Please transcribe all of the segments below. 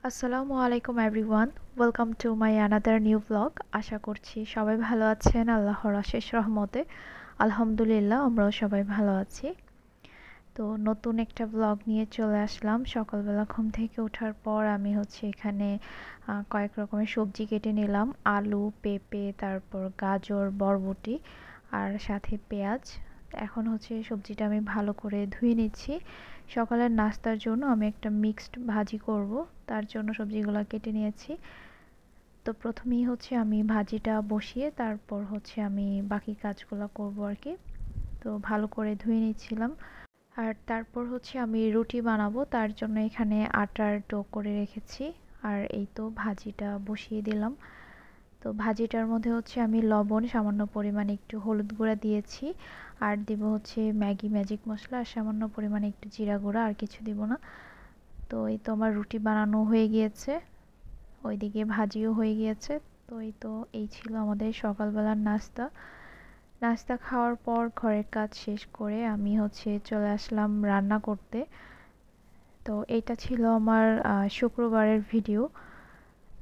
আসসালামু আলাইকুম everyone, welcome to my another new blog. আশা করছি সবাই ভালো আছেন আল্লাহর অশেষ রহমতে। আলহামদুলিল্লাহ, আমরাও সবাই ভালো আছি। তো নতুন একটা ব্লগ নিয়ে চলে আসলাম। সকালবেলা ঘুম থেকে ওঠার পর আমি এখানে কয়েক রকমের সবজি কেটে নিলাম। আলু, পেঁপে, তারপর গাজর, বরবটি আর সাথে পেঁয়াজ। এখন সবজিটা আমি ভালো করে ধুয়ে নিচ্ছি। সকালের নাস্তার জন্য আমি একটা মিক্সড ভাজি করব, তার জন্য সবজিগুলো কেটে নিয়েছি। তো প্রথমেই আমি ভাজিটা বসিয়ে তারপর আমি বাকি কাজগুলো করব আর কি। তো ভালো করে ধুয়ে নিচ্ছিলাম। আর তারপর আমি রুটি বানাবো, তার জন্য এখানে আটার ডো করে রেখেছি। আর এই তো ভাজিটা বসিয়ে দিলাম। তো ভাজিটার মধ্যে আমি লবণ, সামান্য পরিমাণে একটু হলুদ গুঁড়া দিয়েছি। আর দিব ম্যাগি ম্যাজিক মশলা, আর সামান্য পরিমাণে একটু জিরা গুঁড়া, আর কিছু দিব না। তো এই তো আমার রুটি বানানো হয়ে গিয়েছে, ওইদিকে ভাজিও হয়ে গিয়েছে। তো এই ছিল আমাদের সকালবেলার নাস্তা। নাস্তা খাওয়ার পর ঘরের কাজ শেষ করে আমি চলে আসলাম রান্না করতে। তো এইটা ছিল আমার শুক্রবারের ভিডিও।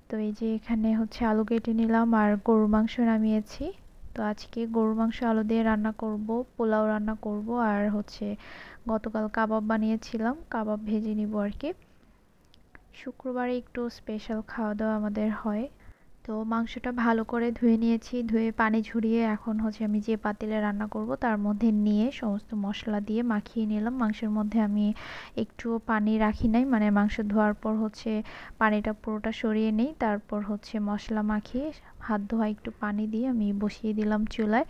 তো এই যে এখানে আলু কেটে নিলাম আর গরুর মাংস নামিয়েছি। তো আজকে গরুর মাংস আলু দিয়ে রান্না করব, পোলাও রান্না করব, আর গতকাল কাবাব বানিয়েছিলাম, কাবাব ভেজে নিব আর কি। শুক্রবারে একটু স্পেশাল খাওয়া দাওয়া আমাদের হয়। তো মাংসটা ভালো করে ধুয়ে নিয়েছি, ধুয়ে পানি ঝরিয়ে এখন আমি যে পাতিলে রান্না করব তার মধ্যে নিয়ে সমস্ত মশলা দিয়ে মাখিয়ে নিলাম। মাংসের মধ্যে আমি একটুও পানি রাখি নাই, মানে মাংস ধোয়ার পর পানিটা পুরোটা সরিয়ে নেই, তারপর মশলা মাখিয়ে হাত ধোয়া একটু পানি দিয়ে আমি বসিয়ে দিলাম চুলায়।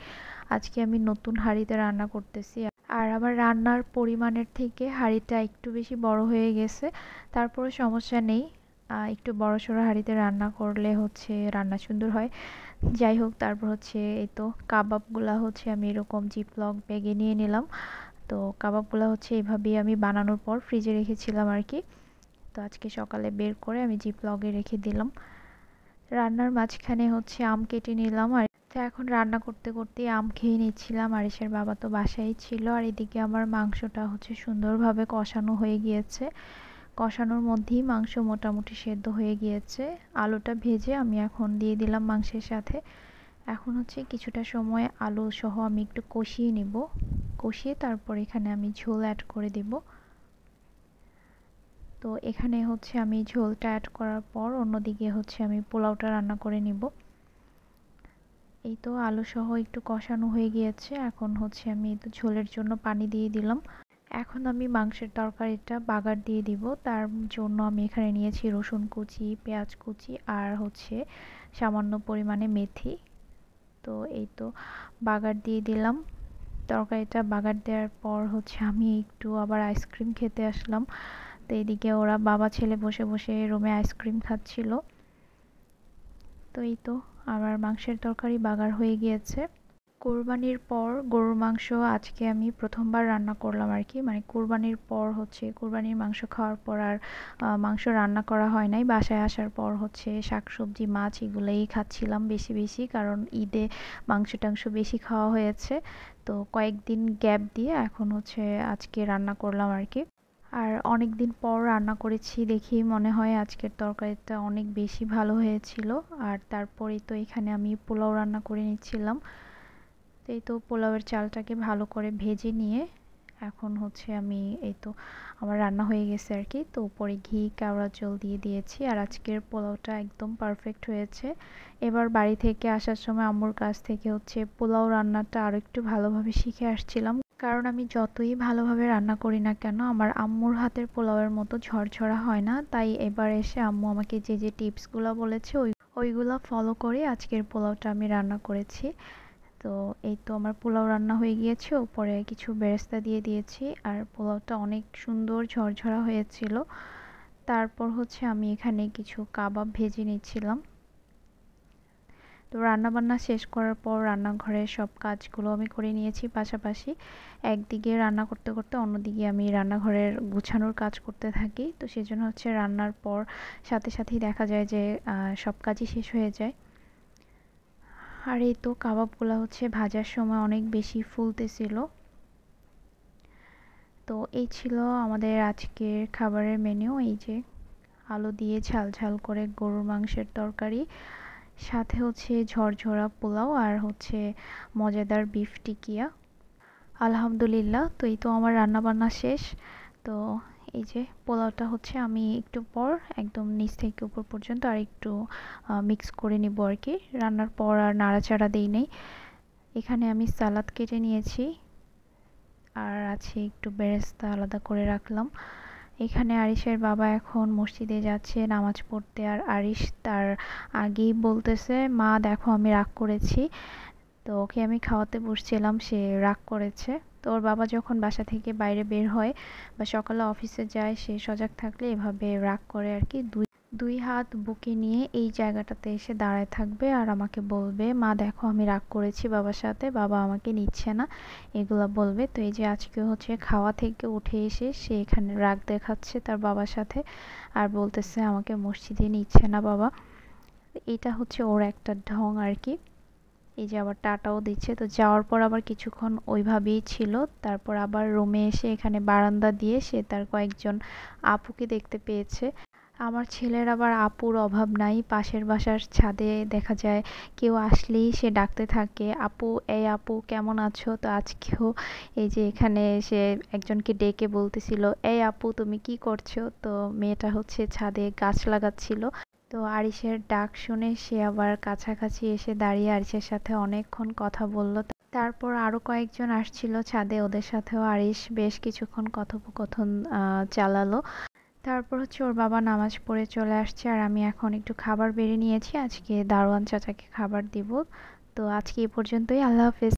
আজকে আমি নতুন হাঁড়িতে রান্না করতেছি। আর আমার রান্নার পরিমাণের থেকে হাঁড়িটা একটু বেশি বড় হয়ে গেছে, তারপরে সমস্যা নেই। একটু বড়সড় হাঁড়িতে রান্না করলে রান্না সুন্দর হয়। যাই হোক, তারপর এই তো কাবাবগুলা আমি এরকম জিপলক ব্যাগে নিয়ে নিলাম। তো কাবাবগুলা এভাবেই আমি বানানোর পর ফ্রিজে রেখেছিলাম আর কি। তো আজকে সকালে বের করে আমি জিপলগে রেখে দিলাম। রান্নার মাঝখানে আম কেটে নিলাম। আর তো এখন রান্না করতে করতে আম খেয়ে নিচ্ছিলাম। আরিশের বাবা তো বাসায় ছিল, আর এদিকে আমার মাংসটা সুন্দরভাবে কষানো হয়ে গিয়েছে। কষানোর মধ্যেই মাংস মোটামুটি সেদ্ধ হয়ে গিয়েছে। আলুটা ভেজে আমি এখন দিয়ে দিলাম মাংসের সাথে। এখন কিছুটা সময় আলু সহ আমি একটু কষিয়ে নিব। কষিয়ে তারপর এখানে আমি ঝোল অ্যাড করে দিব। তো এখানে আমি ঝোলটা অ্যাড করার পর অন্যদিকে আমি পোলাওটা রান্না করে নিব। এই তো আলু সহ একটু কষানো হয়ে গিয়েছে। এখন আমি এই তো ঝোলের জন্য পানি দিয়ে দিলাম। এখন আমি মাংসের তরকারিটা বাগার দিয়ে দিব। তার জন্য আমি এখানে নিয়েছি রসুন কুচি, পেঁয়াজ কুচি, আর সামান্য পরিমাণে মেথি। তো এই তো বাগার দিয়ে দিলাম। তরকারিটা বাগার দেওয়ার পর আমি একটু আবার আইসক্রিম খেতে আসলাম। তো এদিকে ওরা বাবা ছেলে বসে বসে রুমে আইসক্রিম খাচ্ছিল। তো এই তো আমার মাংসের তরকারি বাগার হয়ে গিয়েছে। কোরবানির পর গরুর মাংস আজকে আমি প্রথমবার রান্না করলাম আর কি। মানে কোরবানির পর কোরবানির মাংস খাওয়ার পর আর মাংস রান্না করা হয় নাই। বাসায় আসার পর শাকসবজি, মাছ এগুলোই খাচ্ছিলাম বেশি বেশি, কারণ ঈদে মাংস টাংস বেশি খাওয়া হয়েছে। তো কয়েকদিন গ্যাপ দিয়ে এখন আজকে রান্না করলাম আর কি। আর অনেক দিন পর রান্না করেছি দেখেই মনে হয় আজকের তরকারিটা অনেক বেশি ভালো হয়েছিল। আর তারপরেই তো এখানে আমি পোলাও রান্না করে নিচ্ছিলাম। তো এই তো পোলাওয়ের চালটাকে ভালো করে ভেজে নিয়ে এখন আমি এই তো আমার রান্না হয়ে গেছে আর কি। তো উপরে ঘি, কেওড়া জল দিয়ে দিয়েছি। আর আজকের পোলাওটা একদম পারফেক্ট হয়েছে। এবার বাড়ি থেকে আসার সময় আম্মুর কাছ থেকে পোলাও রান্নাটা আরও একটু ভালোভাবে শিখে আসছিলাম, কারণ আমি যতই ভালোভাবে রান্না করি না কেন আমার আম্মুর হাতের পোলাওয়ের মতো ঝরঝরা হয় না। তাই এবার এসে আম্মু আমাকে যে যে টিপসগুলো বলেছে ওইগুলো ফলো করে আজকের পোলাওটা আমি রান্না করেছি। তো এই তো আমার পোলাও রান্না হয়ে গিয়েছে, উপরে কিছু বেরেস্তা দিয়ে দিয়েছি, আর পোলাওটা অনেক সুন্দর ঝরঝরা হয়েছিল। তারপর আমি এখানে কিছু কাবাব ভেজে নিচ্ছিলাম। তো রান্নাবান্না শেষ করার পর রান্নাঘরের সব কাজগুলো আমি করে নিয়েছি পাশাপাশি। একদিকে রান্না করতে করতে অন্যদিকে আমি রান্নাঘরের গুছানোর কাজ করতে থাকি। তো সেজন্য রান্নার পর সাথে সাথেই দেখা যায় যে সব কাজই শেষ হয়ে যায়। আর এই তো কাবাবগুলো ভাজার সময় অনেক বেশি ফুলতেছিল। তো এই ছিল আমাদের আজকের খাবারের মেনু। এই যে আলু দিয়ে ঝাল ঝাল করে গরুর মাংসের তরকারি, সাথে হচ্ছে ঝরঝরা পোলাও আর হচ্ছে মজাদার বিফ টিকিয়া। আলহামদুলিল্লাহ, তো এই তো আমার রান্না বান্না শেষ। তো এই যে পোলাওটা হচ্ছে আমি একটু পর একদম নিচ থেকে উপর পর্যন্ত আর একটু মিক্স করে নিব আর কি। রান্নার পর আর নাড়াচাড়া দিই নাই। এখানে আমি সালাদ কেটে নিয়েছি আর আছে একটু বেরেস্তা আলাদা করে রাখলাম। এখানে আরিশের বাবা এখন মসজিদে যাচ্ছে নামাজ পড়তে, আর আরিশ তার আগেই বলতেছে, মা দেখো আমি রাগ করেছি। তো ওকে আমি খাওয়াতে বসছিলাম, সে রাগ করেছে। তো ওর বাবা যখন বাসা থেকে বাইরে বের হয় বা সকালে অফিসে যায়, সে সজাগ থাকলে এভাবে রাগ করে আর কি। দুই দুই হাত বুকে নিয়ে এই জায়গাটাতে এসে দাঁড়ায় থাকবে আর আমাকে বলবে, মা দেখো আমি রাগ করেছি বাবার সাথে, বাবা আমাকে নিচ্ছে না, এগুলা বলবে। তো এই যে আজকে হচ্ছে খাওয়া থেকে উঠে এসে সে এখানে রাগ দেখাচ্ছে তার বাবার সাথে আর বলতেছে আমাকে মসজিদে নিচ্ছে না বাবা। এটা হচ্ছে ওর একটা ঢং আর কি। এই যে আবার টাটাও দিচ্ছে। তো যাওয়ার পর আবার কিছুক্ষণ ওইভাবেই ছিল, তারপর আবার রুমে এসে এখানে বারান্দা দিয়ে সে তার কয়েকজন আপুকে দেখতে পেয়েছে। আমার ছেলের আবার আপুর অভাব নাই, পাশের বাসার ছাদে দেখা যায় কেউ আসলেই সে ডাকতে থাকে, আপু এই আপু কেমন আছো। তো আজকেও এই যে এখানে সে একজনকে ডেকে বলতেছিল, এই আপু তুমি কি করছো। তো মেয়েটা হচ্ছে ছাদে গাছ লাগাচ্ছিল। তো আরিশের ডাক শুনে সে আবার কাছাকাছি এসে দাঁড়িয়ে আরিশের সাথে অনেকক্ষণ কথা বলল। তারপর আরো কয়েকজন আসছিল ছাদে, ওদের সাথেও আরিশ বেশ কিছুক্ষণ কথোপকথন চালালো। তারপর হচ্ছে ওর বাবা নামাজ পড়ে চলে আসছে আর আমি এখন একটু খাবার বেড়ে নিয়েছি, আজকে দারোয়ান চাচাকে খাবার দিব। তো আজকে এই পর্যন্তই, আল্লাহ হাফেজ।